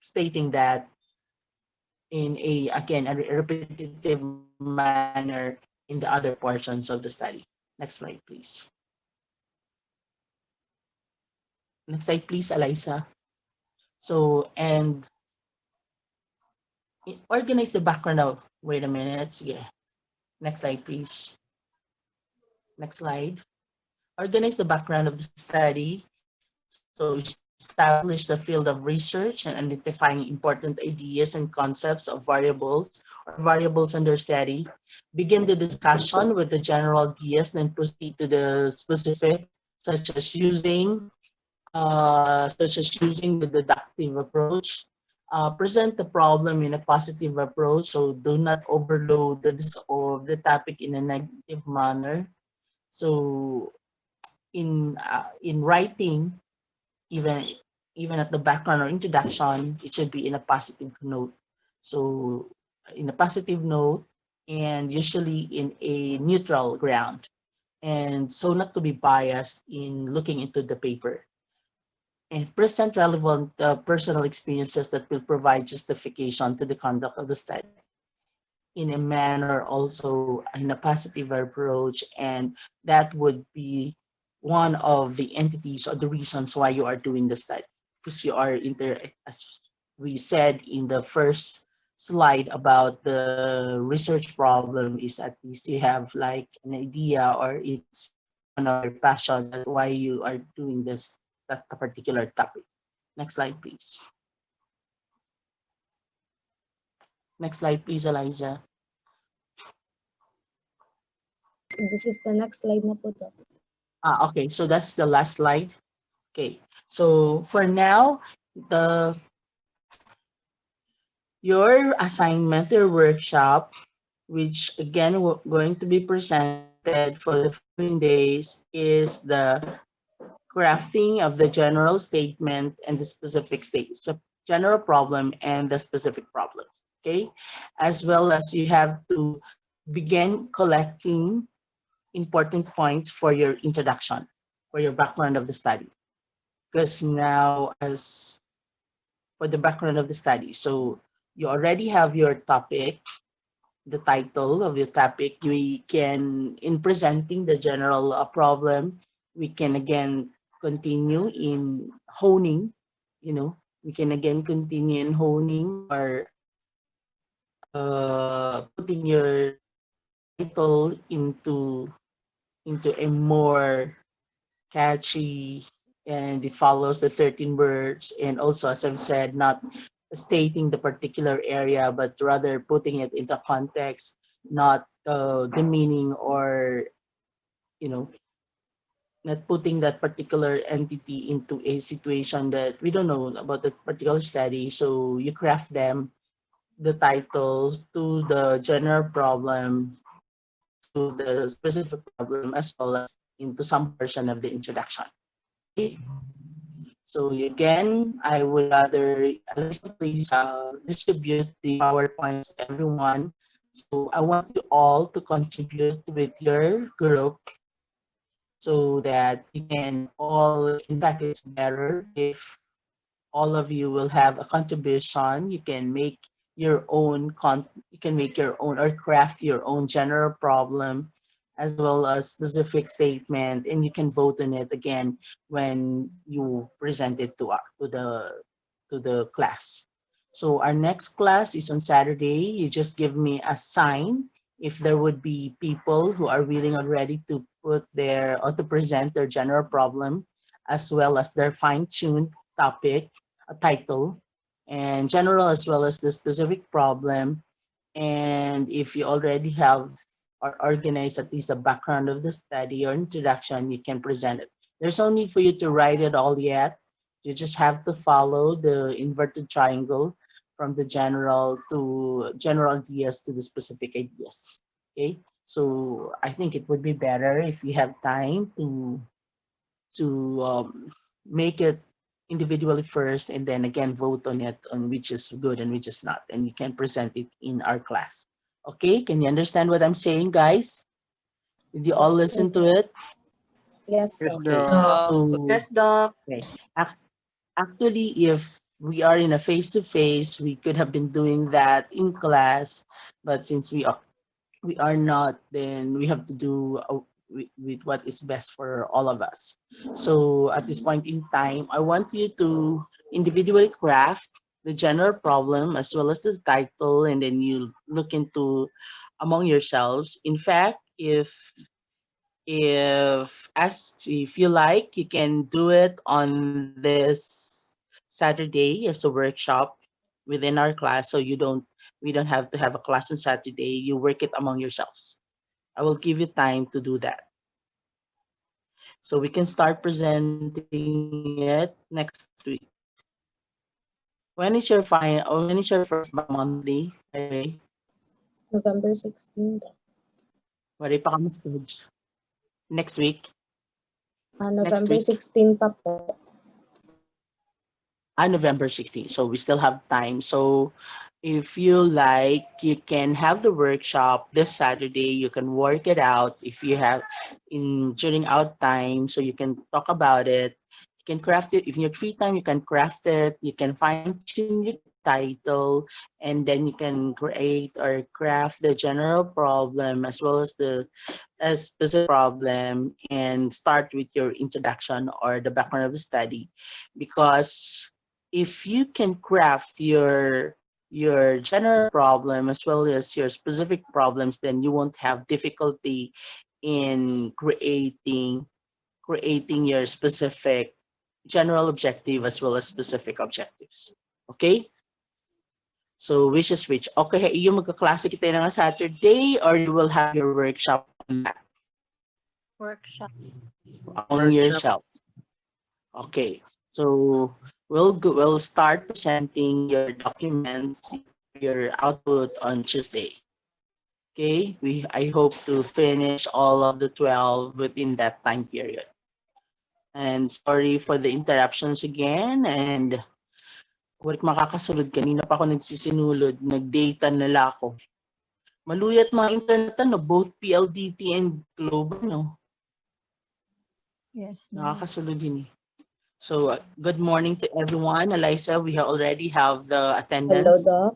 stating that in a repetitive manner in the other portions of the study. Next slide, please. Next slide, please, Eliza. So, and organize the background of, wait a minute, yeah. Next slide, please. Next slide. Organize the background of the study. So establish the field of research and identifying important ideas and concepts of variables under study. Begin the discussion with the general ideas, then proceed to the specific, such as using the deductive approach. Present the problem in a positive approach, so do not overload the topic in a negative manner. So in writing, even even at the background or introduction, it should be in a positive note. So in a positive note, and usually in a neutral ground, and so not to be biased in looking into the paper, and present relevant personal experiences that will provide justification to the conduct of the study in a manner also in a positive approach, and that would be one of the entities or the reasons why you are doing the study, because you are as we said in the first slide about the research problem, is at least you have like an idea or it's one of your passion that why you are doing this that particular topic. Next slide, please. Next slide, please, Eliza. This is the next slide na po, Doc. Okay, so that's the last slide. Okay, so for now, the your assignment or workshop, which again going to be presented for the following days, is the crafting of the general statement and the specific state, so general problem and the specific problem. Okay, as well as you have to begin collecting important points for your introduction, for your background of the study. Because now, as for the background of the study, so you already have your topic, the title of your topic. We can, in presenting the general problem, we can again continue in honing, you know, we can again continue in honing or putting your title into a more catchy, and it follows the 13 words, and also, as I've said, not stating the particular area but rather putting it into context, not the meaning, or you know, not putting that particular entity into a situation that we don't know about that particular study. So you craft them, the titles to the general problem, to the specific problem, as well as into some portion of the introduction. Okay? So again, I would rather, Alyssa, please distribute the PowerPoints to everyone. So I want you all to contribute with your group so that you can all, in fact, it's better if all of you will have a contribution. You can make your own you can make your own or craft your own general problem as well as specific statement, and you can vote on it again when you present it to the class. So our next class is on Saturday. You just give me a sign if there would be people who are willing and ready to put their or to present their general problem as well as their fine-tuned topic, a title, and general as well as the specific problem. And if you already have or organized at least the background of the study or introduction, you can present it. There's no need for you to write it all yet. You just have to follow the inverted triangle from the general ideas to the specific ideas. Okay, so I think it would be better if you have time to make it individually first, and then again vote on it on which is good and which is not, and you can present it in our class. Okay, can you understand what I'm saying, guys? Did you all Yes, listen to okay. it? Yes, Yes, Doc. Okay, Doc. so Yes, Doc. okay. Actually, if we are in a face-to-face, we could have been doing that in class, but since we are not, then we have to do with what is best for all of us. So at this point in time, I want you to individually craft the general problem as well as the title, and then you look into among yourselves. In fact, if you like, you can do it on this Saturday as a workshop within our class, so we don't have to have a class on Saturday. You work it among yourselves. I will give you time to do that. So we can start presenting it next week. When is your first bi-monthly, by the way? November 16, Doc. Wari pa kami stage. Next week? Next November week? 16 pa po. November 16th. So we still have time. So if you like, you can have the workshop this Saturday. You can work it out if you have in during out time, so you can talk about it. You can craft it if in your free time. You can craft it. You can fine tune your title, and then you can create or craft the general problem as well as the a specific problem, and start with your introduction or the background of the study. Because if you can craft your general problem as well as your specific problems, then you won't have difficulty in creating your specific general objective as well as specific objectives. Okay? So which is which? Okay, yung magka-klase kita ng Saturday, or you will have your workshop on that Workshop. among Workshop. yourself. Okay, so we'll start presenting your documents, your output on Tuesday. Okay, I hope to finish all of the 12 within that time period. And sorry for the interruptions again. And wait makakasunod. Kanina pa ako nagsisinulod. Nag-data nala ako. Maluyat mga internet, no? Both PLDT and Globe, no? Yes, ma'am. Nakakasunod yun eh. So, good morning to everyone. Eliza, we already have the Hello, attendance. Doc.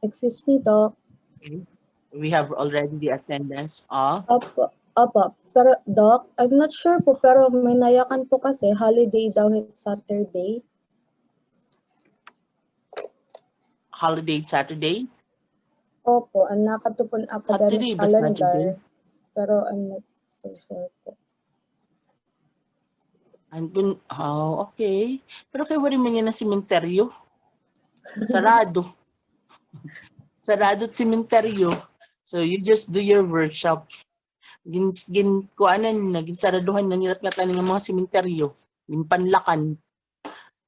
Excuse me, Doc. Okay. We have already the attendance of Opo. Pero, Doc, I'm not sure po, pero may nayakan po kasi holiday daw Saturday. holiday Saturday. Opo, ang nakatupon academic Saturday ba Saturday? calendar. Pero I'm not so sure po. Okay. Pero kayo wari man yan na simenteryo. Sarado. Sarado simenteryo. So you just do your workshop. Kuanan na, ginsaraduhan na nilat nga tanin ng mga simenteryo. Panlakan.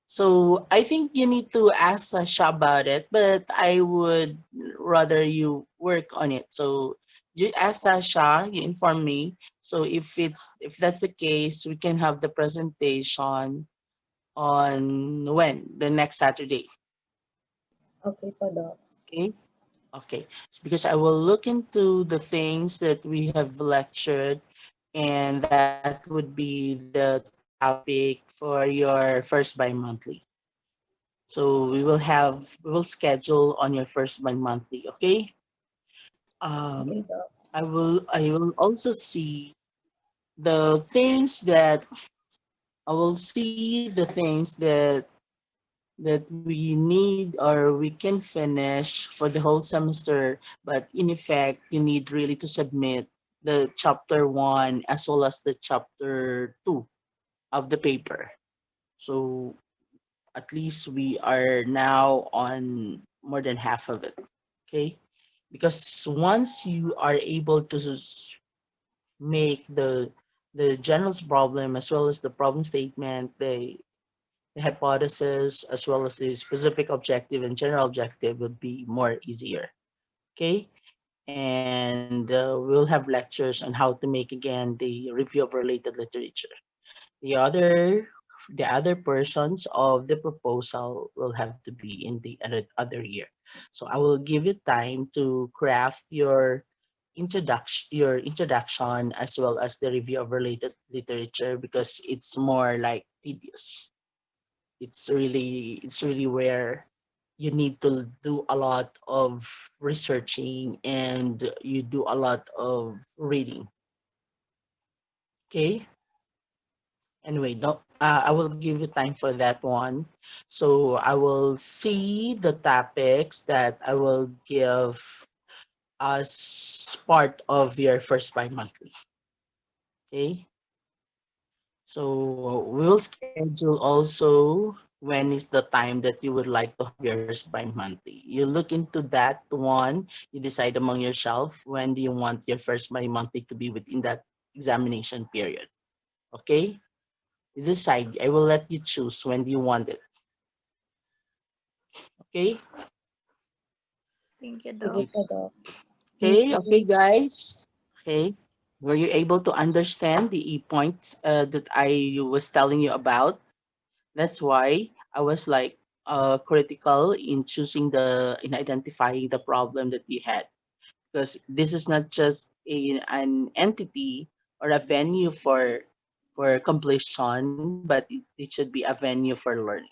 So I think you need to ask Sasha about it, but I would rather you work on it. So you ask Sasha, you inform me. So if that's the case, we can have the presentation on when? The next Saturday. Okay po, Doc. Okay. Okay. Because I will look into the things that we have lectured, and that would be the topic for your first bi-monthly. So we will schedule on your first bi-monthly, okay? Okay, Doc. I will also see the things that that we need or we can finish for the whole semester, but in effect you need really to submit the chapter 1 as well as the chapter 2 of the paper. So at least we are now on more than half of it. Okay, because once you are able to make the general problem as well as the problem statement, the hypothesis as well as the specific objective and general objective would be more easier. Okay, and we'll have lectures on how to make again the review of related literature. The other portions of the proposal will have to be in the other year. So I will give you time to craft your introduction as well as the review of related literature because it's more like tedious. It's really where you need to do a lot of researching and you do a lot of reading. Okay. Anyway, no, I will give you time for that one. So I will see the topics that I will give as part of your first bi-monthly. Okay. So we will schedule also when is the time that you would like to have your first bi-monthly. You look into that one, you decide among yourself when do you want your first bi-monthly to be within that examination period. Okay? You decide. I will let you choose when do you want it. Okay? Thank you, Sige Doc. po, Doc. Okay, Thank okay you. guys. Okay. Were you able to understand the points that I was telling you about? That's why I was like critical in in identifying the problem that you had because this is not just an entity or a venue for completion, but it should be a venue for learning.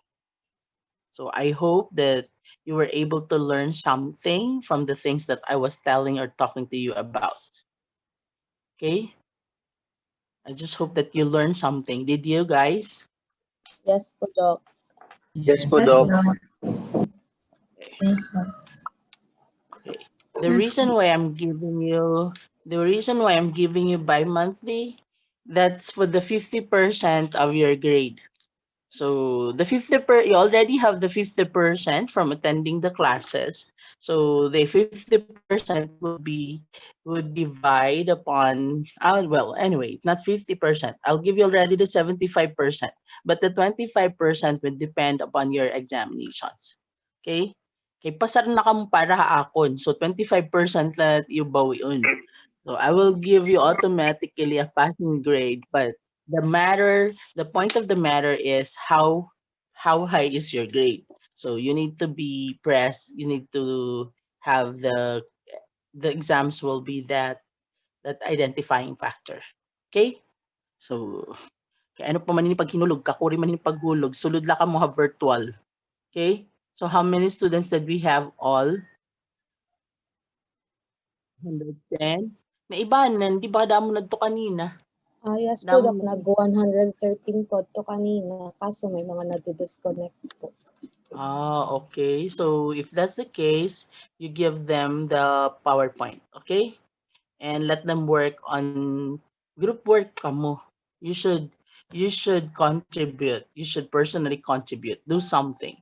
So I hope that you were able to learn something from the things that I was telling or talking to you about. Okay? I just hope that you learned something. Did you guys? Yes po, Doc. Yes po, Yes, Doc. Doc. Okay. Yes, Doc. Okay. The Yes, reason why I'm giving you bi-monthly, that's for the 50% of your grade. So the you already have the 50% from attending the classes. So the 50% would divide upon well anyway not 50%. I'll give you already the 75%, but the 25% will depend upon your examinations. Okay? Kay pasar na kamo para haakon. So 25% that you bawiun. So I will give you automatically a passing grade, but the point of the matter is how high is your grade. So you need to be pressed. You need to have the exams will be that identifying factor. Okay? So kaya ano pa man ni paghinulog, kakuri man ni paghulog, sulod la ka mo ha virtual. Okay? So how many students did we have all? 110. Na iba nan, di ba damo nagto kanina? Yes po, Damo Doc. Nag-113 po to kanina. Kaso may mga nadi-disconnect po. Okay. So if that's the case, you give them the PowerPoint, okay? And let them work on group work kamo. You should contribute. You should personally contribute. Do something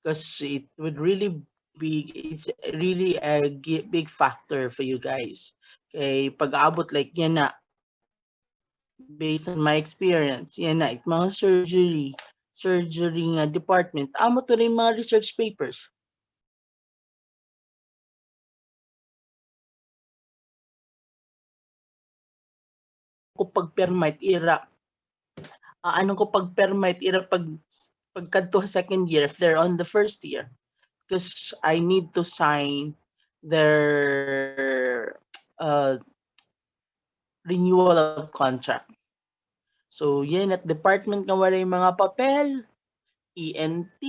because it would really be it's really a big factor for you guys. Okay, pag-aabot like yan na based on my experience, yan na mga surgery nga department, amo to rin mga research papers. Ko pag permit ira ano ko pag permit ira pagkadto second year if they're on the first year because I need to sign their renewal of contract. So yan at department nga wala yung mga papel, ENT,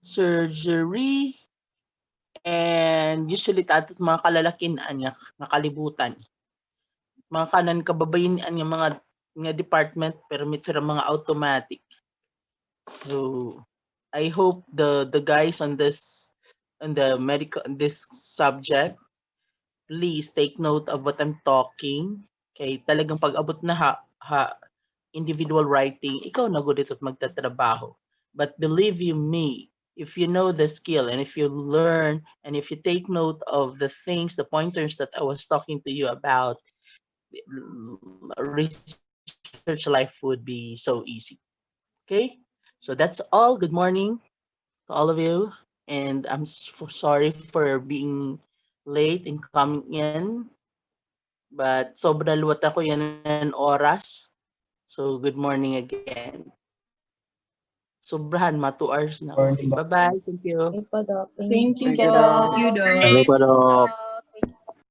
surgery, and usually tatot mga kalalakin nga kalibutan. Mga kanan kababayin ang mga department permit sila mga automatic. So I hope the guys on this this subject, please take note of what I'm talking. Okay, talagang pag-abot na individual writing, ikaw na gud ito't magtatrabaho. But believe you me, if you know the skill and if you learn and if you take note of the things, the pointers that I was talking to you about, research life would be so easy. Okay? So that's all. Good morning to all of you. And I'm sorry for being late in coming in. But sobra luwat ako yan ng oras. So good morning again. Sobrahan, 2 hours na. Bye-bye. Thank you. Okay po, Doc. Thank you, Thank you, Doc. Doc. Ano pa, Doc?